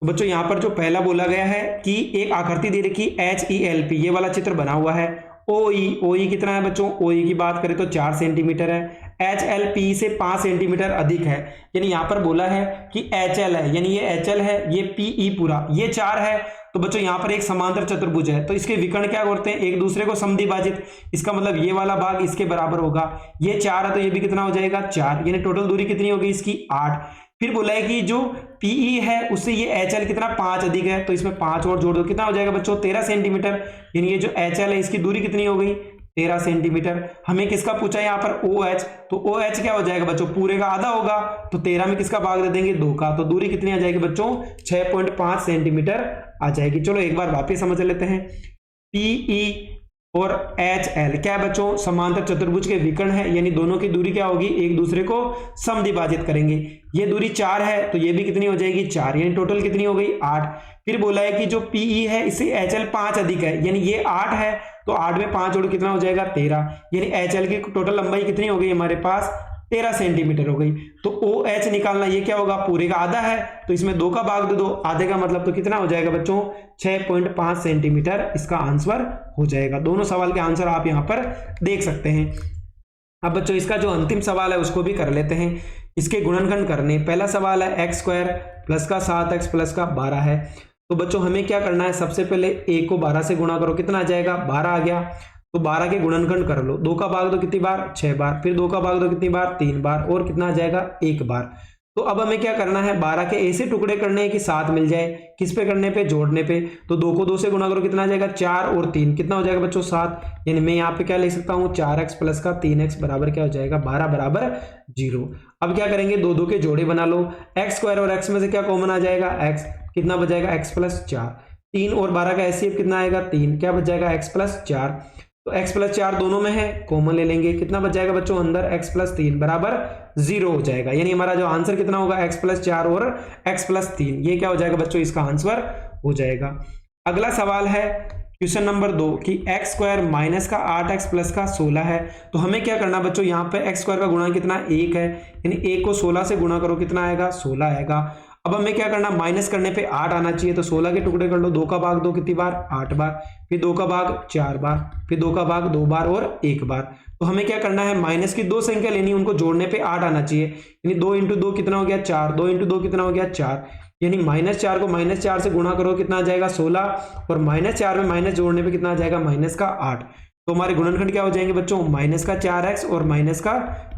बच्चों यहाँ पर जो पहला बोला गया है कि एक आकृति दे रखी HELP, ये वाला चित्र बना हुआ है, OE कितना है बच्चों, OE की बात करें तो 4 सेंटीमीटर है, HLP से 5 सेंटीमीटर अधिक है, यानी यहाँ पर बोला है कि HL है, यानी ये HL है, ये PE पूरा ये 4 है, तो बच्चों यहाँ पर एक समांतर चतुर्भुज है, तो इसके विकर्ण क्या करते हैं एक दूसरे को समद्विभाजित, इसका मतलब ये वाला भाग इसके बराबर होगा, ये 4 है तो ये भी कितना हो जाएगा 4, यानी टोटल दूरी कितनी होगी इसकी 8। फिर बोला है कि जो PE है उससे ये HL कितना 5 अधिक है, तो इसमें 5 और जोड़ दो कितना हो जाएगा बच्चों 13 सेंटीमीटर, यानी ये जो HL है इसकी दूरी कितनी हो गई 13 सेंटीमीटर। हमें किसका पूछा है यहाँ पर OH, तो OH क्या हो जाएगा बच्चों पूरे का आधा होगा, तो 13 में किसका भाग दे देंगे 2 का, तो दूरी कितनी आ जाएगी बच्चों 6.5 सेंटीमीटर आ जाएगी। चलो एक बार वापस समझ लेते हैं, PE और HL क्या है बच्चों समांतर चतुर्भुज के विकर्ण है, यानी दोनों की दूरी क्या होगी एक दूसरे को समद्विभाजित करेंगे, ये दूरी 4 है तो ये भी कितनी हो जाएगी 4, यानी टोटल कितनी हो गई 8। फिर बोला है कि जो PE है इससे HL 5 अधिक है, यानी ये 8 है तो 8 में 5 जोड़ कितना हो जाएगा 13, यानी HL की टोटल लंबाई कितनी हो गई हमारे पास 13 सेंटीमीटर हो गई। तो OH निकालना ये क्या होगा पूरे का आधा है, तो इसमें 2 का भाग दे दो, आधे का मतलब तो कितना हो जाएगा बच्चों 6.5 सेंटीमीटर इसका आंसर हो जाएगा। दोनों सवाल के आंसर आप यहाँ पर देख सकते हैं। अब बच्चों इसका जो अंतिम सवाल है उसको भी कर लेते हैं, इसके गुणनखंड करने। पहला सवाल है x स्क्वायर प्लस का 7x प्लस का 12 है, तो बच्चों हमें क्या करना है सबसे पहले a को 12 से गुणा करो, कितना आ जाएगा 12 आ गया, तो 12 के गुणनखंड कर लो, 2 का भाग दो कितनी बार 6 बार, फिर 2 का भाग दो कितनी बार 3 बार, और कितना आ जाएगा 1 बार। तो अब हमें क्या करना है 12 के ऐसे टुकड़े करने हैं कि 7 मिल जाए, किस पे करने पे जोड़ने पे, तो 2 को 2 से गुणा करो कितना आ जाएगा 4 और 3 कितना हो जाएगा बच्चों 7, यानी मैं यहाँ पे क्या लिख सकता हूँ 4x प्लस का 3x बराबर क्या हो जाएगा 12 बराबर 0। अब क्या करेंगे 2 2 के जोड़े बना लो, x स्क्वायर और x में से क्या कॉमन आ जाएगा x, कितना बच जाएगा x प्लस 4, 3 और 12 का एचसीएफ कितना आएगा 3, क्या बच जाएगा x प्लस 4, तो x प्लस 4 दोनों में है कॉमन ले लेंगे, कितना बच जाएगा बच्चों अंदर x प्लस 3 बराबर 0 हो जाएगा, यानी हमारा जो आंसर कितना होगा x प्लस 4 और x प्लस 3, ये क्या हो जाएगा बच्चों इसका आंसर हो जाएगा। अगला सवाल है क्वेश्चन नंबर 2 कि x स्क्वायर माइनस का 8x प्लस का 16 है, तो हमें क्या करना बच्चों यहाँ पे x स्क्वायर का गुणा कितना 1 है, यानी 1 को 16 से गुणा करो कितना आएगा 16 आएगा। अब हमें क्या करना माइनस करने पे 8 आना चाहिए, तो 16 के टुकड़े कर लो, 2 का भाग दो कितनी बार 8 बार, फिर 2 का भाग 4 बार, फिर 2 का भाग 2 बार और 1 बार। तो हमें क्या करना है माइनस की 2 संख्या लेनी, उनको जोड़ने पे 8 आना चाहिए, यानी 2 इंटू 2 कितना हो गया 4, 2 इंटू 2 कितना हो गया 4, यानी -4 को -4 से गुणा करो कितना आ जाएगा 16, और -4 में माइनस जोड़ने पे कितना आ जाएगा माइनस का 8। तो हमारे गुणनखंड क्या हो जाएंगे बच्चों माइनस का 4x और माइनस का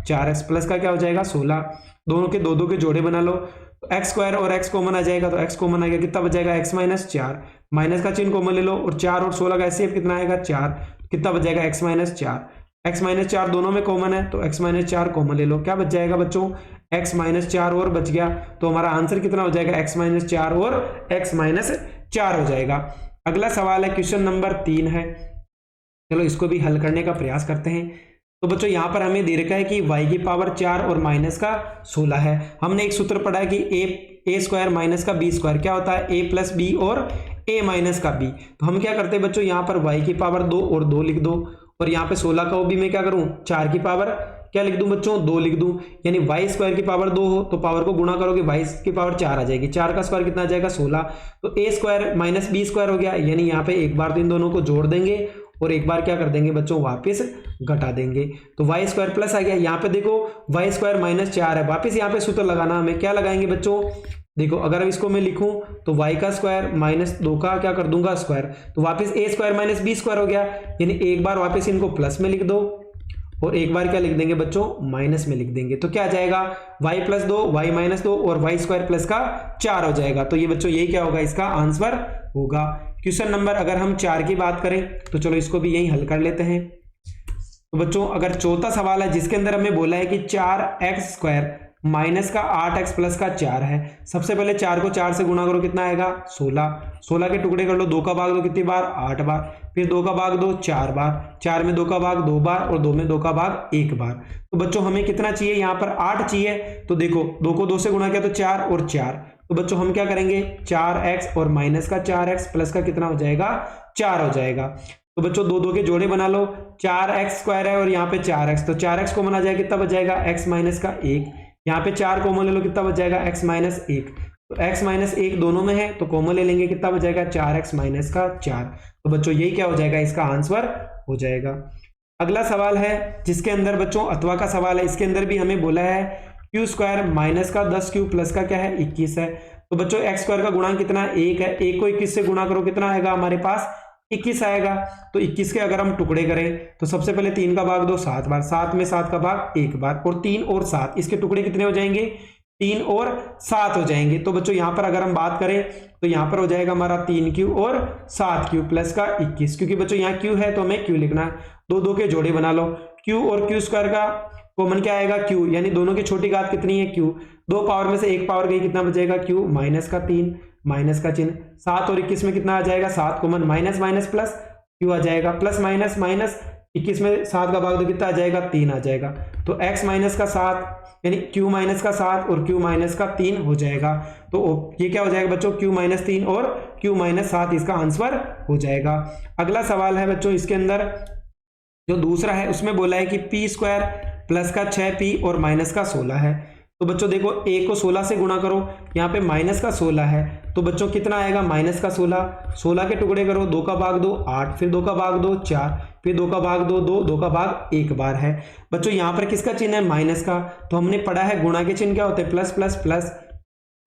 4x प्लस का क्या हो जाएगा 16, दोनों के 2 2 के जोड़े बना लो, तो x स्क्वायर और x कॉमन आ जाएगा, तो x कॉमन आ गया, कितना बच जाएगा x माइनस 4, माइनस का चिन्ह कॉमन ले लो, और 4 और 16 का एचसीएफ कितना आएगा 4, कितना बच जाएगा x माइनस 4, x माइनस 4 दोनों में कॉमन है, तो x माइनस 4 कॉमन ले लो, क्या बच जाएगा बच्चों x माइनस 4 और बच गया, तो हमारा आंसर कितना हो जाएगा x माइनस 4 और x माइनस 4 हो जाएगा। अगला सवाल है क्वेश्चन नंबर 3 है, चलो इसको भी हल करने का प्रयास करते हैं। तो बच्चों यहाँ पर हमें दे रखा है कि y की पावर 4 और माइनस का 16 है, हमने एक सूत्र पढ़ा है कि a स्क्वायर माइनस का b स्क्वायर क्या होता है a प्लस बी और a माइनस का b। तो हम क्या करते हैं बच्चों यहाँ पर y की पावर 2 और 2 लिख दो, और यहाँ पे 16 का भी मैं क्या करूँ 4 की पावर क्या लिख दूं बच्चों 2 लिख दूं, यानी y स्क्वायर की पावर 2 हो तो पावर को गुणा करोगे y की पावर 4 आ जाएगी, 4 का स्क्वायर कितना आ जाएगा 16, तो a square minus b square हो गया, यानी यहाँ पे एक बार तो इन दोनों को जोड़ देंगे और एक बार क्या कर देंगे बच्चों वापस घटा देंगे, तो y स्क्वायर प्लस आ गया। यहाँ पे देखो y स्क्वायर माइनस 4 है, वापस यहाँ पे सूत्र लगाना, हमें क्या लगाएंगे बच्चों देखो अगर अब इसको मैं लिखूं तो y का स्क्वायर माइनस 2 का क्या कर दूंगा स्क्वायर, तो वापस a square minus b square हो गया, यानी एक बार वापस इनको प्लस में लिख दो और एक बार क्या लिख देंगे बच्चों माइनस में लिख देंगे। तो क्या आ जाएगा y प्लस 2 y माइनस 2 और y स्क्वायर प्लस का 4 हो जाएगा। तो ये बच्चों यही क्या होगा, इसका आंसर होगा। क्वेश्चन नंबर अगर हम 4 की बात करें तो चलो इसको भी यही हल कर लेते हैं। तो बच्चों अगर चौथा सवाल है जिसके अंदर हमें बोला है कि 4x स्क्वायर माइनस का 8x प्लस का 4 है। सबसे पहले 4 को 4 से गुणा करो, कितना आएगा 16। 16 के टुकड़े कर लो, 2 का भाग दो कितनी बार 8 बार, फिर 2 का भाग दो 4 बार, 4 में 2 का भाग 2 बार और 2 में 2 का भाग 1 बार। तो बच्चों हमें कितना चाहिए, यहाँ पर 8 चाहिए। तो देखो 2 को 2 से गुणा किया तो 4 और 4, तो बच्चों हम क्या करेंगे 4x और माइनस का 4x प्लस का कितना हो जाएगा 4 हो जाएगा। तो बच्चों 2 2 के जोड़े बना लो, 4x स्क्वायर है और यहाँ पे 4x, तो 4x को बना जाएगा कितना बच जाएगा x माइनस का 1, यहाँ पे 4 कॉमन ले लो कितना बच जाएगा x माइनस 1, तो x माइनस 1 दोनों में है तो कॉमन ले लेंगे कितना बच जाएगा 4x माइनस का 4। तो बच्चों यही क्या हो जाएगा, इसका आंसर हो जाएगा। अगला सवाल है जिसके अंदर बच्चों अथवा का सवाल है, इसके अंदर भी हमें बोला है क्यू स्क्वायर माइनस का 10 प्लस का क्या है 21 है। तो बच्चों एक्स स्क्वायर का गुणांक कितना है 1 है, 1 को 21 से गुणा करो कितना आएगा हमारे पास 21 आएगा। तो 21 के अगर हम टुकड़े करें तो सबसे पहले 3 का भाग दो 7 बार, 7 में 7 का भाग 1 बार और 3 और 7, इसके टुकड़े कितने हो जाएंगे 3 और 7 हो जाएंगे। तो बच्चों यहाँ पर अगर हम बात करें तो यहाँ पर हो जाएगा हमारा 3q और 7q प्लस का 21, क्योंकि बच्चों यहाँ q है तो हमें q लिखना है। 2 2 के जोड़े बना लो, q और q स्क्वायर का कॉमन क्या आएगा q, यानी दोनों की छोटी घात कितनी है q, 2 पावर में से 1 पावर गई कितना बचेगा q माइनस का 3 माइनस का चिन्ह, 7 और 21 में कितना आ जाएगा 7 common minus minus plus q आ जाएगा, प्लस माइनस माइनस 21 में 7 का भाग दो कितना आ जाएगा 3 आ जाएगा। तो x माइनस का 7 यानी q माइनस का 7 और q माइनस का 3 हो जाएगा। तो ये क्या हो जाएगा बच्चों q माइनस 3 और q माइनस 7 इसका आंसर हो जाएगा। अगला सवाल है बच्चों इसके अंदर जो दूसरा है उसमें बोला है कि p स्क्वायर प्लस का 6p और माइनस का 16 है। तो बच्चों देखो a को 16 से गुणा करो, यहाँ पे माइनस का 16 है तो बच्चों कितना आएगा माइनस का 16, 16 के टुकड़े करो, 2 का भाग दो 8, फिर 2 का भाग दो 4, फिर 2 का भाग दो 2, 2 का भाग 1 बार है। बच्चों यहाँ पर किसका चिन्ह है माइनस का, तो हमने पढ़ा है गुणा के चिन्ह क्या होते हैं plus plus plus,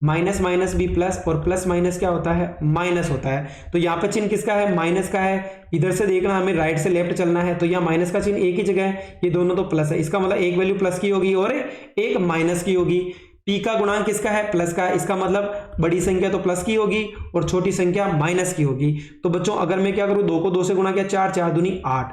minus minus भी प्लस और प्लस माइनस क्या होता है माइनस होता है। तो यहाँ पर चिन्ह किसका है माइनस का है, इधर से देखना हमें राइट से लेफ्ट चलना है, तो यहाँ माइनस का चिन्ह एक ही जगह है, ये दोनों तो प्लस है, इसका मतलब एक वैल्यू प्लस की होगी और एक माइनस की होगी। p का गुणांक किसका है प्लस का है, इसका मतलब बड़ी संख्या तो प्लस की होगी और छोटी संख्या माइनस की होगी। तो बच्चों अगर मैं क्या करूं 2 को 2 से गुणा किया 4 4 दूनी 8,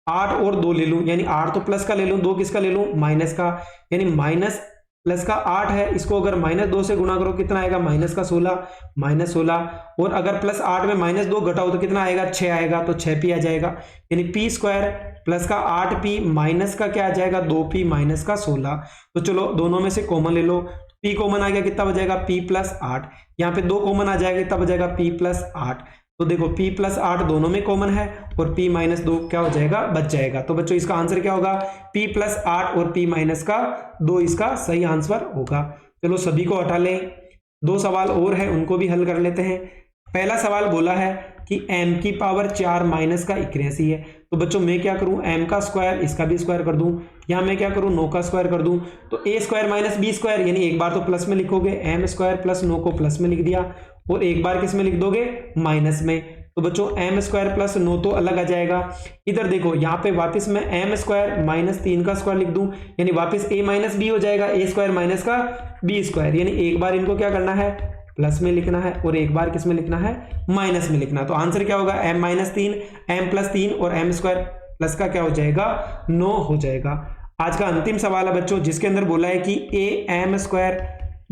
8 और 2 ले लूं यानी 8 तो प्लस का ले लूं, 2 किसका ले लूं माइनस का, यानी माइनस प्लस का 8 है, इसको अगर माइनस 2 से गुणा करो कितना आएगा माइनस का 16 माइनस 16, और अगर प्लस 8 में माइनस 2 घटाओ तो कितना आएगा 6 आएगा, तो 6p आ जाएगा, यानी p स्क्वायर प्लस का 8p माइनस का क्या आ जाएगा 2p माइनस का 16। तो चलो दोनों में से कॉमन ले लो, p कॉमन आ गया कितना बचेगा p प्लस 8, यहाँ पे 2 कॉमन आ जाएगा कितना बचेगा p प्लस 8। तो देखो p प्लस 8 दोनों में कॉमन है और p माइनस 2 क्या हो जाएगा बच जाएगा। तो बच्चों इसका आंसर क्या होगा p प्लस 8 और p माइनस का 2 इसका सही आंसर होगा। चलो सभी को हटा लें, 2 सवाल और है उनको भी हल कर लेते हैं। पहला सवाल बोला है कि m की पावर 4 माइनस का 81 है। तो बच्चों मैं क्या करूं m का स्क्वायर इसका भी स्क्वायर कर दूं, या मैं क्या करूं 9 का स्क्वायर कर दूं, तो a square minus b square यानी एक बार तो प्लस में लिखोगे m स्क्वायर प्लस 9 को प्लस में लिख दिया और एक बार किस में लिख दोगे माइनस में। तो बच्चों m स्क्वायर प्लस 9 तो अलग आ जाएगा, इधर देखो यहाँ पे वापस मैं m स्क्वायर माइनस 3 का स्क्वायर लिख दूं यानी वापस a माइनस b हो जाएगा, a स्क्वायर माइनस का b स्क्वायर, यानी एक बार इनको क्या करना है प्लस में लिखना है और एक बार किस में लिखना है माइनस में लिखना। तो आंसर क्या होगा m माइनस 3 m प्लस 3 और m स्क्वायर प्लस का क्या हो जाएगा 9 हो जाएगा। आज का अंतिम सवाल है बच्चों जिसके अंदर बोला है कि a m square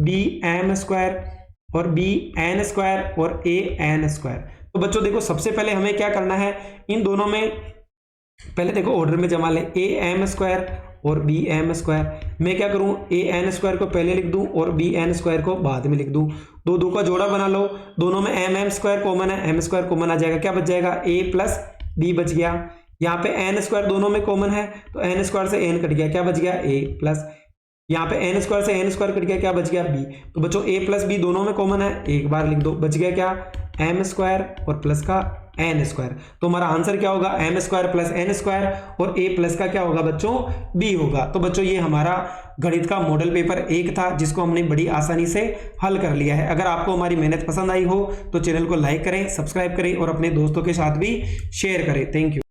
b m square और b n स्क्वायर और a n स्क्वायर। तो बच्चों देखो सबसे पहले हमें क्या करना है, इन दोनों में पहले देखो ऑर्डर में जमा लें, a m स्क्वायर और बी एम स्क्वायर। मैं क्या करूं ए एन स्क्वायर को पहले लिख दूं और बी एन स्क्वायर को बाद में लिख दूं, दो दो का जोड़ा बना लो, दोनों में एम एम स्क्वायर कॉमन है, एम स्क्वायर कॉमन आ जाएगा, क्या बच जाएगा ए प्लस बी बच गया। यहाँ पे एन स्क्वायर दोनों में कॉमन है तो एन स्क्वायर से एन कट गया, क्या बच गया ए प्लस, यहाँ पे एन स्क्वायर से एन स्क्वायर कट गया, क्या बच गया बी। तो बच्चों ए प्लस बी दोनों में कॉमन है, एक बार लिख दो, बच गया क्या एम स्क्वायर और प्लस का एन स्क्वायर। तो हमारा आंसर क्या होगा, M square plus N square, और ए प्लस का क्या होगा बच्चों, बी होगा। तो बच्चों ये हमारा गणित का मॉडल पेपर 1 था, जिसको हमने बड़ी आसानी से हल कर लिया है। अगर आपको हमारी मेहनत पसंद आई हो तो चैनल को लाइक करें, सब्सक्राइब करें और अपने दोस्तों के साथ भी शेयर करें। Thank you.